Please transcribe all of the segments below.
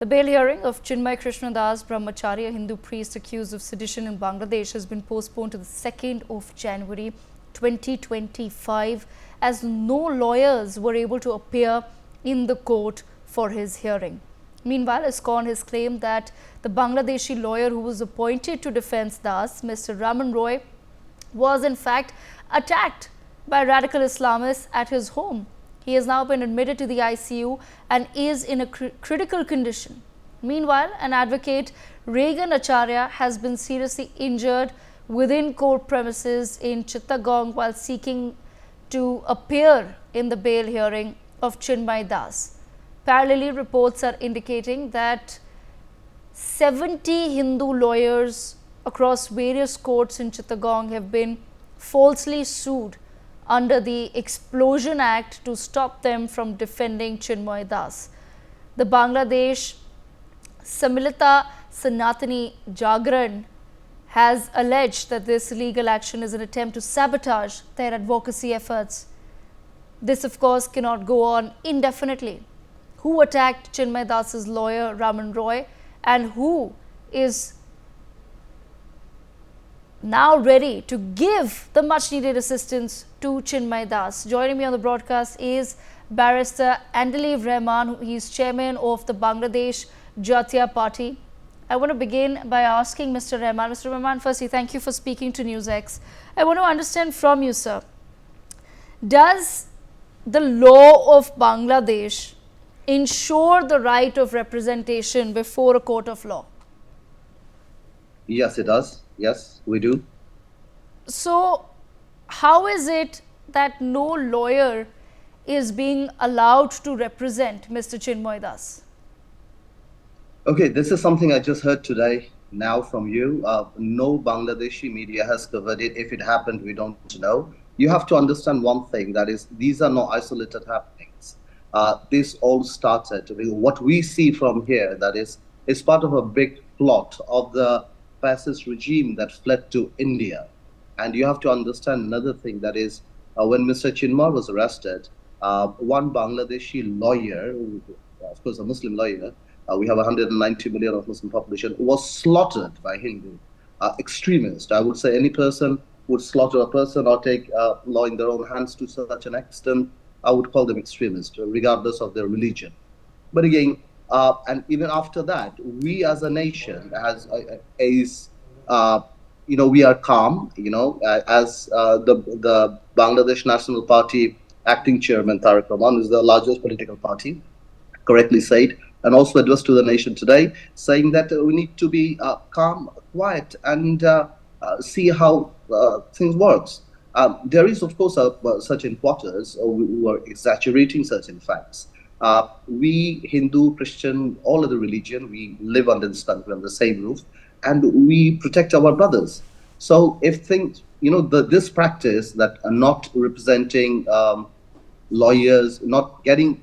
The bail hearing of Chinmoy Krishna Das, Brahmacharya Hindu priest accused of sedition in Bangladesh, has been postponed to the 2nd of January 2025 as no lawyers were able to appear in the court for his hearing. Meanwhile, ISKCON has claimed that the Bangladeshi lawyer who was appointed to defend Das, Mr. Ramen Roy, was in fact attacked by radical Islamists at his home. He has now been admitted to the ICU and is in a critical condition. Meanwhile, an advocate, Regan Acharya, has been seriously injured within court premises in Chittagong while seeking to appear in the bail hearing of Chinmoy Das. Parallelly, reports are indicating that 70 Hindu lawyers across various courts in Chittagong have been falsely sued under the Explosion Act to stop them from defending Chinmoy Das. The Bangladesh Samilita Sanatani Jagran has alleged that this legal action is an attempt to sabotage their advocacy efforts. This, of course, cannot go on indefinitely. Who attacked Chinmoy Das's lawyer Ramen Roy and who is now ready to give the much needed assistance to Chinmoy Das? Joining me on the broadcast is Barrister Andaliv Rahman. He is chairman of the Bangladesh Jatiya Party. I want to begin by asking Mr. Rahman. Mr. Rahman, firstly, thank you for speaking to NewsX. I want to understand from you, sir, does the law of Bangladesh ensure the right of representation before a court of law? Yes, it does. Yes, we do. So, how is it that no lawyer is being allowed to represent Mr. Chinmoy Das? Okay, this is something I just heard today now from you. No Bangladeshi media has covered it. If it happened, we don't know. You have to understand one thing, that is, these are not isolated happenings. This all started, what we see from here, that is part of a big plot of the fascist regime that fled to India. And you have to understand another thing, that is, when Mr. Chinmoy was arrested, one Bangladeshi lawyer, of course a Muslim lawyer, we have 190 million of Muslim population, was slaughtered by Hindu extremists. I would say any person would slaughter a person or take law in their own hands to such an extent, I would call them extremists, regardless of their religion. But again, and even after that, we as a nation, we are calm. As the Bangladesh National Party acting chairman Tariq Rahman is the largest political party, correctly said, and also addressed to the nation today, saying that we need to be calm, quiet, and see how things works. There is, of course, certain quarters who are exaggerating certain facts. We, Hindu, Christian, all other religion, we live under this country, under the same roof, and we protect our brothers. So if things, this practice that are not representing lawyers, not getting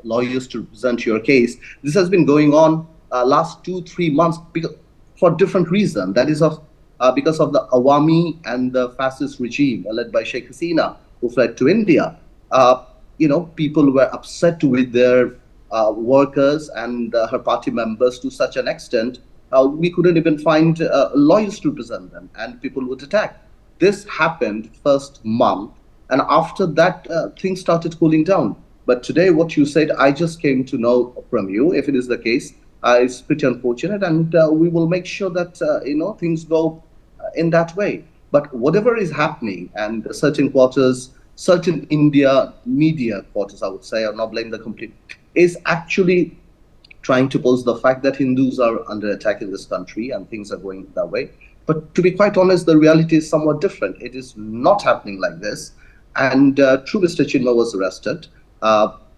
lawyers to represent your case, this has been going on last 2-3 months for different reasons. That is because of the Awami and the fascist regime led by Sheikh Hasina, who fled to India. People were upset with their workers and her party members to such an extent, we couldn't even find lawyers to represent them, and people would attack. This happened first month, and after that, things started cooling down. But today, what you said, I just came to know from you. If it is the case, it's pretty unfortunate, and we will make sure that things go in that way. But whatever is happening, and certain quarters, certain India media quarters, I would say, I'll not blame the complete, is actually trying to pose the fact that Hindus are under attack in this country and things are going that way. But to be quite honest, the reality is somewhat different. It is not happening like this. And true, Mr. Chinmoy was arrested.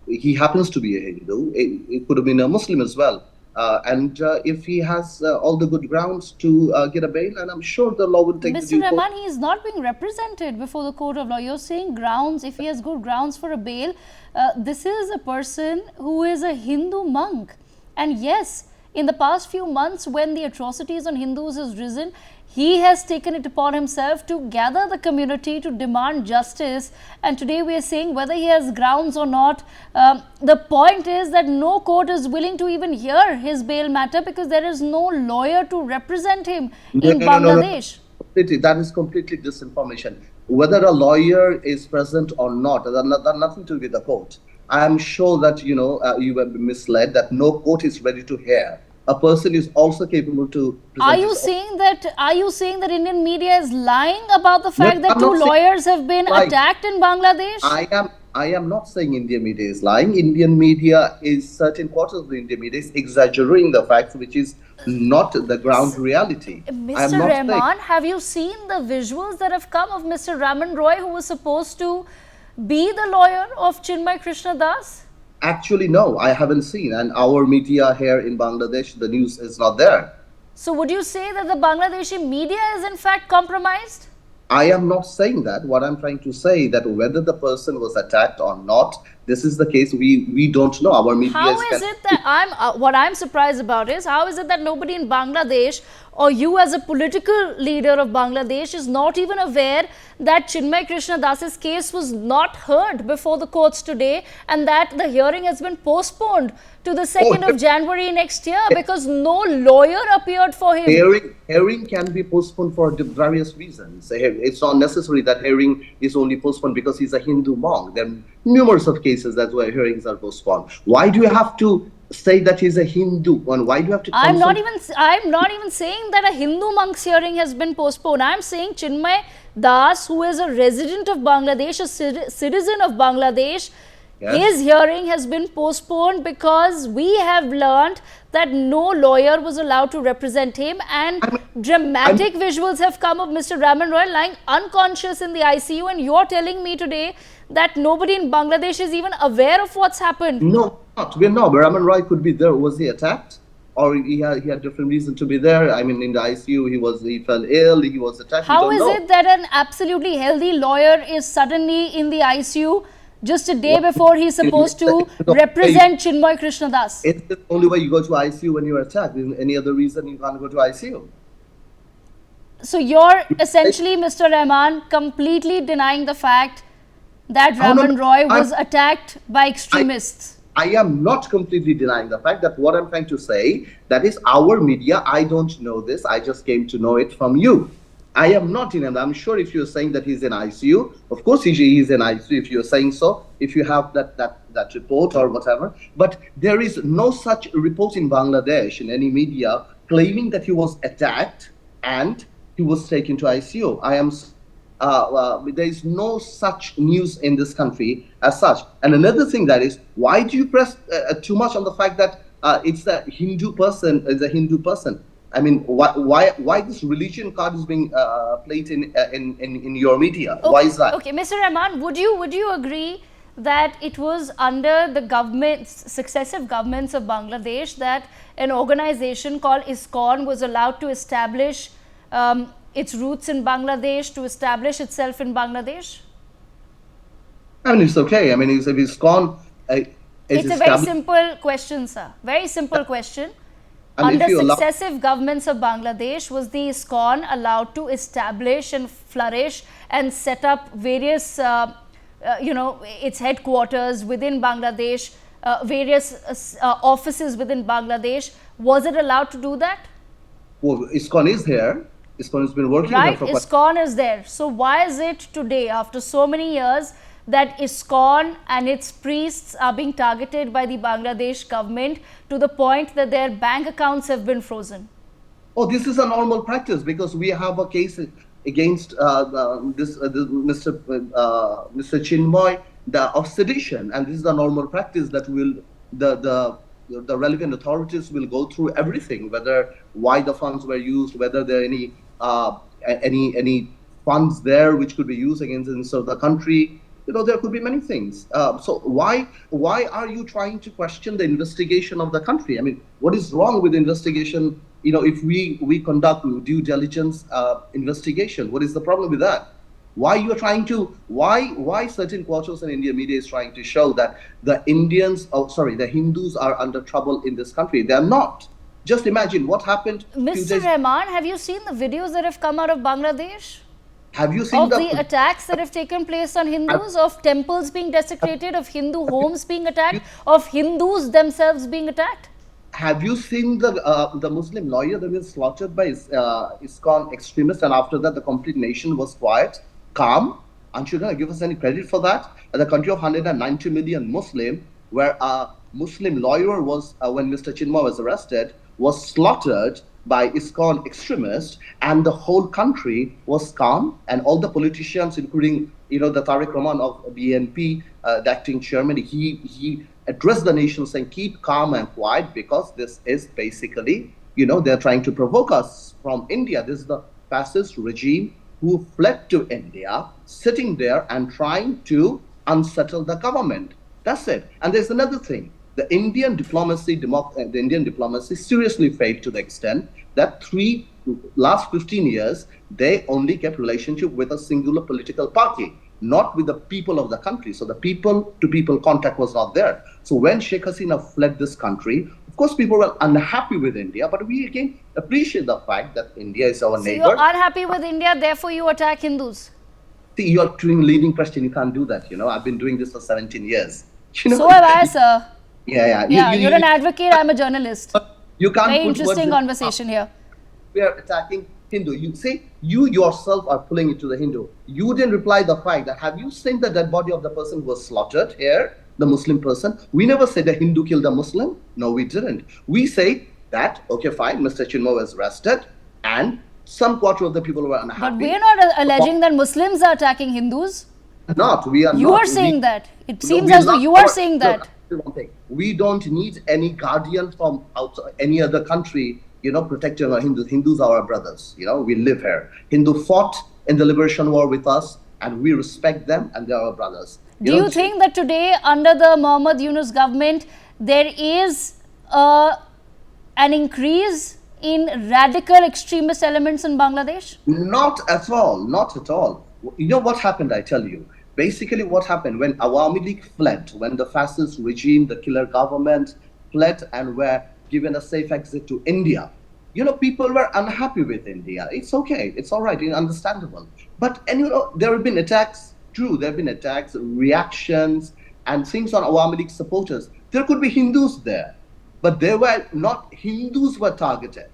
He happens to be a Hindu. It could have been a Muslim as well. And if he has all the good grounds to get a bail, and I'm sure the law will take the due Mr. Rahman, he is not being represented before the court of law. You're saying grounds, if he has good grounds for a bail. This is a person who is a Hindu monk. And yes, In the past few months, when the atrocities on Hindus has risen, he has taken it upon himself to gather the community to demand justice. And today we are saying whether he has grounds or not. The point is that no court is willing to even hear his bail matter because there is no lawyer to represent him in Bangladesh. That is completely disinformation. Whether a lawyer is present or not, that nothing to do with the court. I am sure that you have been misled, that no court is ready to hear. A person is also capable to present. Are you saying that Indian media is lying about the fact that two lawyers have been attacked in Bangladesh? I am not saying Indian media is lying. Indian media is, certain quarters of the Indian media is exaggerating the facts, which is not the ground reality. Mr. Rahman, have you seen the visuals that have come of Mr. Ramen Roy, who was supposed to be the lawyer of Chinmoy Krishna Das? Actually, no, I haven't seen. And our media here in Bangladesh, the news is not there. So would you say that the Bangladeshi media is in fact compromised? I am not saying that. What I'm trying to say that whether the person was attacked or not, this is the case. We don't know. Our media how is it that what I'm surprised about is how is it that nobody in Bangladesh or you as a political leader of Bangladesh is not even aware that Chinmoy Krishna Das's case was not heard before the courts today and that the hearing has been postponed to the 2nd of January next year because no lawyer appeared for him. Hearing can be postponed for various reasons. It's not necessary that hearing is only postponed because he's a Hindu monk. There are numerous of cases that's why hearings are postponed. Why do you have to say that he's a Hindu? And why do you have to? I'm not even saying that a Hindu monk's hearing has been postponed. I'm saying Chinmoy Das, who is a resident of Bangladesh, a citizen of Bangladesh, his hearing has been postponed because we have learned that no lawyer was allowed to represent him, and dramatic visuals have come of Mr. Ramen Roy lying unconscious in the ICU, and you're telling me today that nobody in Bangladesh is even aware of what's happened. No, we're not. Ramen Roy could be there. Was he attacked? Or he had different reason to be there? I mean, in the ICU, he fell ill, he was attacked. How is it that an absolutely healthy lawyer is suddenly in the ICU just a day before he's supposed to represent Chinmoy Krishna Das? It's the only way you go to ICU when you're attacked. There's any other reason you can't go to ICU. So you're essentially, Mr. Rahman, completely denying the fact that Ramen Roy was attacked by extremists. I am not completely denying the fact that what I'm trying to say, that is our media. I don't know this. I just came to know it from you. I am not in him. I'm sure if you're saying that he's in ICU, of course he is in ICU if you're saying so, if you have that report or whatever. But there is no such report in Bangladesh in any media claiming that he was attacked and he was taken to ICU. There is no such news in this country as such. And another thing that is, why do you press too much on the fact that it's a Hindu person? I mean, why this religion card is being played in your media? Okay, why is that? Okay, Mr. Rahman, would you agree that it was under the successive governments of Bangladesh that an organization called ISKCON was allowed to establish its roots in Bangladesh, to establish itself in Bangladesh? I mean, it's okay. I mean, if ISKCON, it's a very simple question, sir. Very simple question. Under successive governments of Bangladesh, was the ISKCON allowed to establish and flourish and set up various, its headquarters within Bangladesh, various offices within Bangladesh? Was it allowed to do that? Well, ISKCON is here. ISKCON has been working there for ISKCON is there. So why is it today, after so many years, that ISKCON and its priests are being targeted by the Bangladesh government to the point that their bank accounts have been frozen? Oh, this is a normal practice because we have a case against Mr. Chinmoy of sedition, and this is a normal practice that the relevant authorities will go through everything, why the funds were used, whether there are any funds there which could be used against the country. There could be many things. So why are you trying to question the investigation of the country? I mean, what is wrong with investigation? If we conduct due diligence investigation, what is the problem with that? Why certain quarters in Indian media is trying to show that the Hindus are under trouble in this country? They are not. Just imagine what happened a few Mr. days. Rahman, have you seen the videos that have come out of Bangladesh? Have you seen Of the attacks that have taken place on Hindus, of temples being desecrated, of Hindu homes being attacked, of Hindus themselves being attacked? Have you seen the Muslim lawyer that was slaughtered by ISKCON extremists, and after that the complete nation was quiet, calm? Aren't you going to give us any credit for that? The country of 190 million Muslim, where a Muslim lawyer was, when Mr. Chinmoy was arrested, was slaughtered by ISKCON extremists, and the whole country was calm, and all the politicians, including the Tariq Rahman of BNP, the acting chairman, he addressed the nation saying, keep calm and quiet, because this is basically, they're trying to provoke us from India. This is the fascist regime who fled to India, sitting there and trying to unsettle the government. That's it. And there's another thing. The Indian diplomacy seriously failed to the extent that last 15 years, they only kept relationship with a singular political party, not with the people of the country. So the people-to-people contact was not there. So when Sheikh Hasina fled this country, of course, people were unhappy with India, but we again appreciate the fact that India is our neighbor. So you're unhappy with India, therefore you attack Hindus. See, you're leading Christian, you can't do that. I've been doing this for 17 years. So have I, sir. Yeah. You're an advocate, I'm a journalist. You can't Very put interesting conversation here. We are attacking Hindu. You say you yourself are pulling it to the Hindu. You didn't reply the fact that, have you seen the dead body of the person who was slaughtered here, the Muslim person? We never said a Hindu killed a Muslim. No, we didn't. We say that, okay, fine, Mr. Chinmoy was arrested and some quarter of the people were unhappy. But we are not alleging that Muslims are attacking Hindus. We are not. You are saying that. It seems as though you are saying that. One thing. We don't need any guardian from outside, any other country, protecting our Hindus. Hindus are our brothers. We live here. Hindu fought in the liberation war with us, and we respect them, and they are our brothers. Do you think that today, under the Mohammad Yunus government, there is an increase in radical extremist elements in Bangladesh? Not at all. Not at all. You know what happened, I tell you. Basically, what happened when Awami League fled, when the fascist regime, the killer government fled and were given a safe exit to India, people were unhappy with India. It's okay. It's all right. Understandable. But, there have been attacks. True, there have been attacks, reactions, and things on Awami League supporters. There could be Hindus there, but they were not Hindus were targeted.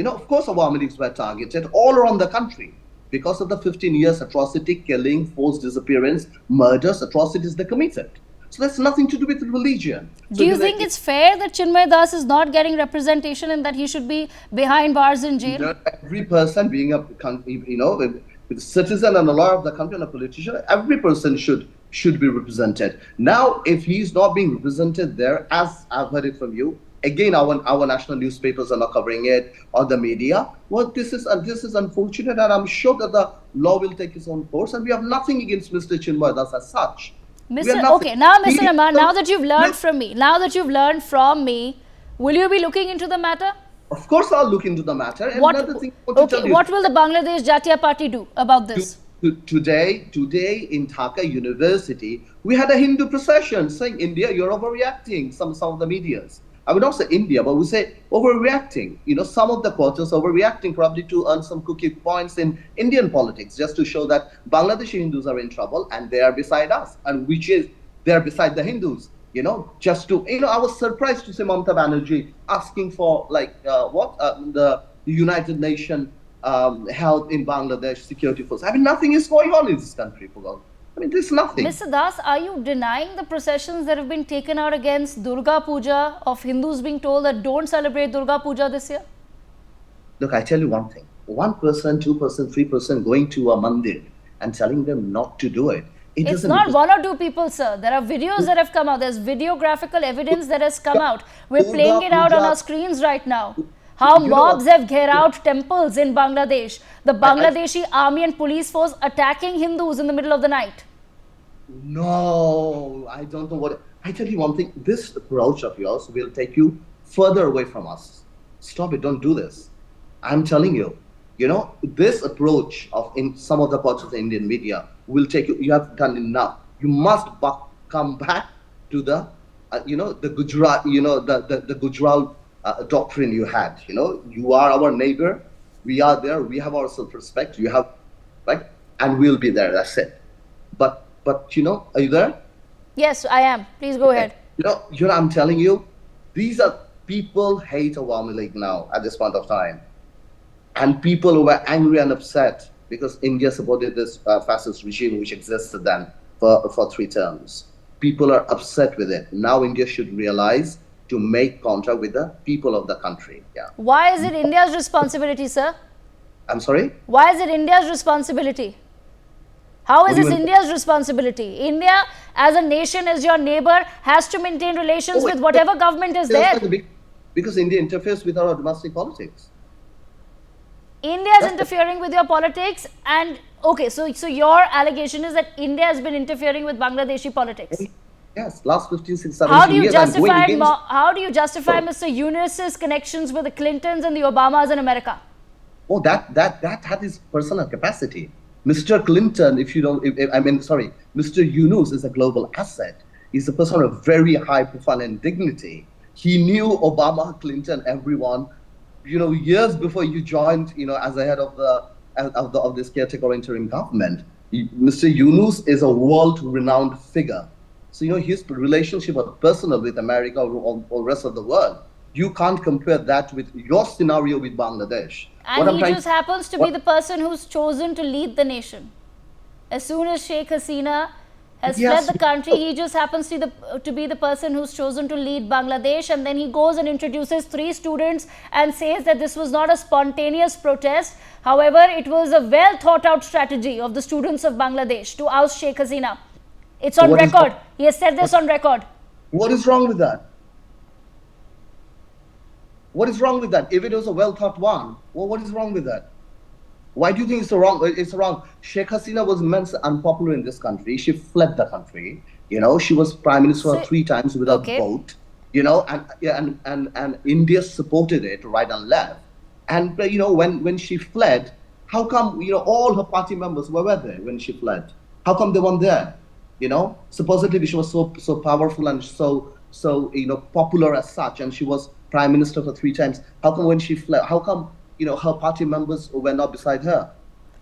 Of course, Awami Leagues were targeted all around the country, because of the 15 years atrocity, killing, forced disappearance, murders, atrocities they committed. So that's nothing to do with religion. Do you think it's fair that Chinmoy Das is not getting representation and that he should be behind bars in jail? Every person being a citizen and a lawyer of the country and a politician, every person should be represented. Now, if he's not being represented there, as I've heard it from you, again, our national newspapers are not covering it, or the media. Well, this is unfortunate, and I'm sure that the law will take its own course, and we have nothing against Mr. Chinmoy Das as such. Okay, now Mr. Rahman, now that you've learned from me, will you be looking into the matter? Of course, I'll look into the matter. And what will the Bangladesh Jatiya Party do about this? Today in Dhaka University, we had a Hindu procession saying, India, you're overreacting, some of the medias. I would not say India, but we say overreacting. Some of the quarters overreacting probably to earn some cookie points in Indian politics, just to show that Bangladeshi Hindus are in trouble and they are beside us, and they are beside the Hindus. I was surprised to see Mamata Banerjee asking for the United Nations help in Bangladesh security force. Nothing is going on in this country, for God. There's nothing. Mr. Das, are you denying the processions that have been taken out against Durga Puja, of Hindus being told that don't celebrate Durga Puja this year? Look, I tell you one thing. 1%, 2%, 3% going to a mandir and telling them not to do it. It's not one or two people, sir. There are videos that have come out. There's videographical evidence that has come out. We're playing it out on our screens right now. How mobs have gherawed out temples in Bangladesh. The Bangladeshi army and police force attacking Hindus in the middle of the night. No, I don't know what. I tell you one thing. This approach of yours will take you further away from us. Stop it. Don't do this. I'm telling you. This approach in some of the parts of the Indian media will take you. You have done enough. You must come back to the, the Gujarat, the Gujarat doctrine you had. You are our neighbor. We are there. We have our self-respect. You have, right, and we'll be there. That's it. But are you there? Yes, I am. Please go ahead. I'm telling you, these are people hate Awami League now at this point of time, and people who were angry and upset because India supported this fascist regime which existed then for 3 terms. People are upset with it. Now India should realize to make contact with the people of the country. Yeah. Why is it India's responsibility, sir? I'm sorry? Why is it India's responsibility? How is this India's responsibility? India, as a nation, as your neighbor, has to maintain relations with whatever government is there. Because India interferes with our domestic politics. India is interfering with your politics, and okay, so your allegation is that India has been interfering with Bangladeshi politics. Yes, last 15, 16, 17 years. How do you justify Mr. Yunus's connections with the Clintons and the Obamas in America? Oh, that had his personal capacity. Mr. Clinton, Mr. Yunus is a global asset. He's a person of very high profile and dignity. He knew Obama, Clinton, everyone, years before you joined, as the head of this caretaker interim government. Mr. Yunus is a world-renowned figure. So, his relationship was personal with America or rest of the world. You can't compare that with your scenario with Bangladesh. And he just happens to be the person who's chosen to lead the nation. As soon as Sheikh Hasina has fled the country, he just happens to be the person who's chosen to lead Bangladesh, and then he goes and introduces 3 students and says that this was not a spontaneous protest. However, it was a well thought out strategy of the students of Bangladesh to oust Sheikh Hasina. It's on record. He has said this on record. What is wrong with that? What is wrong with that? If it was a well thought one, well, what is wrong with that? Why do you think it's wrong? It's wrong. Sheikh Hasina was immensely unpopular in this country. She fled the country. She was prime minister 3 times without vote. And India supported it right and left. And when she fled, how come all her party members were there when she fled? How come they weren't there? Supposedly she was so powerful and so popular as such, and she was prime minister for 3 times. How come when she fled? How come her party members were not beside her?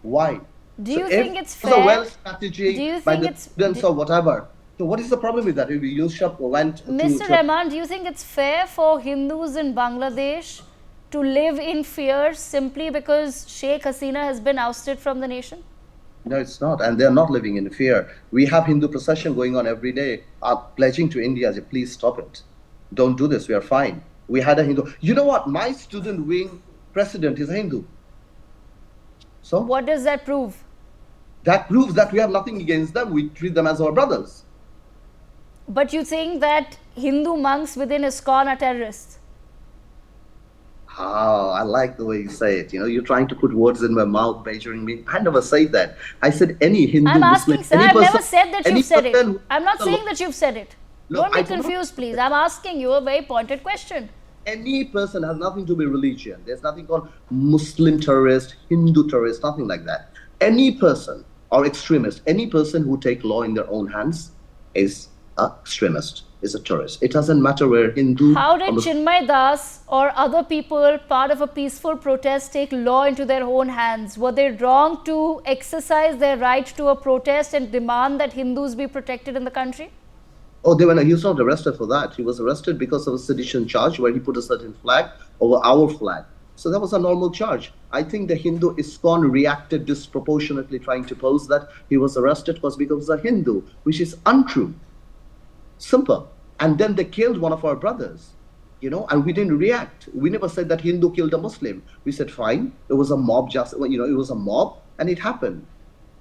Why? Do you think it's fair? It's a well strategy by the students or whatever. So what is the problem with that? If Yusuf went Mr. Rahman, do you think it's fair for Hindus in Bangladesh to live in fear simply because Sheikh Hasina has been ousted from the nation? No, it's not. And they're not living in fear. We have Hindu procession going on every day, pledging to India, please stop it. Don't do this. We are fine. We had a Hindu. You know what? My student wing president is a Hindu. So what does that prove? That proves that we have nothing against them. We treat them as our brothers. But you think that Hindu monks within ISKCON are terrorists? Oh, I like the way you say it. You're trying to put words in my mouth, measuring me. I never said that. I said any Hindu I'm asking, Muslim, sir. I've never said that you've said it. I'm not saying that you've said it. Look, Don't be confused, please. I'm asking you a very pointed question. Any person has nothing to do with religion. There's nothing called Muslim terrorist, Hindu terrorist, nothing like that. Any person or extremist, any person who take law in their own hands is an extremist, is a terrorist. It doesn't matter where Hindu. How did Chinmoy Das or other people part of a peaceful protest take law into their own hands? Were they wrong to exercise their right to a protest and demand that Hindus be protected in the country? Oh, he was not arrested for that. He was arrested because of a sedition charge where he put a certain flag over our flag. So that was a normal charge. I think the Hindu ISKCON reacted disproportionately trying to pose that he was arrested because he was a Hindu, which is untrue. Simple. And then they killed one of our brothers, and we didn't react. We never said that Hindu killed a Muslim. We said, fine, it was a mob, it was a mob, and it happened.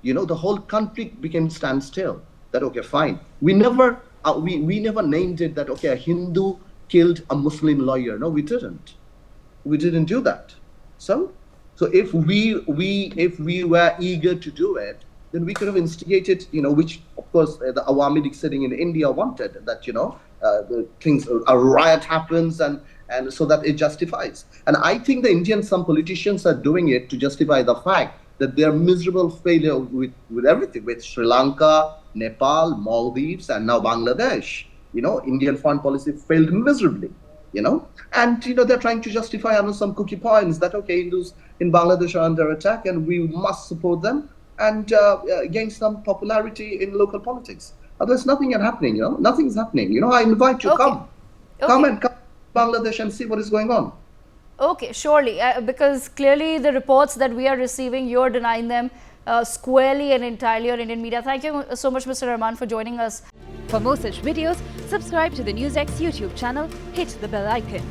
The whole country became standstill. That, okay, fine. We never named it that, okay, a Hindu killed a Muslim lawyer. No, we didn't. We didn't do that. So if we were eager to do it, then we could have instigated, which of course the Awami League sitting in India wanted, that a riot happens and so that it justifies. And I think some politicians are doing it to justify the fact that their miserable failure with everything, with Sri Lanka, Nepal, Maldives, and now Bangladesh. Indian foreign policy failed miserably. And they're trying to justify on some cookie points that okay, Hindus in Bangladesh are under attack and we must support them and gain some popularity in local politics. There's nothing happening. Nothing's happening. I invite you, Okay. come to Bangladesh and see what is going on. Okay, surely, because clearly the reports that we are receiving, you're denying them squarely and entirely on Indian media. Thank you so much, Mr. Rahman, for joining us. For more such videos, subscribe to the NewsX YouTube channel, hit the bell icon.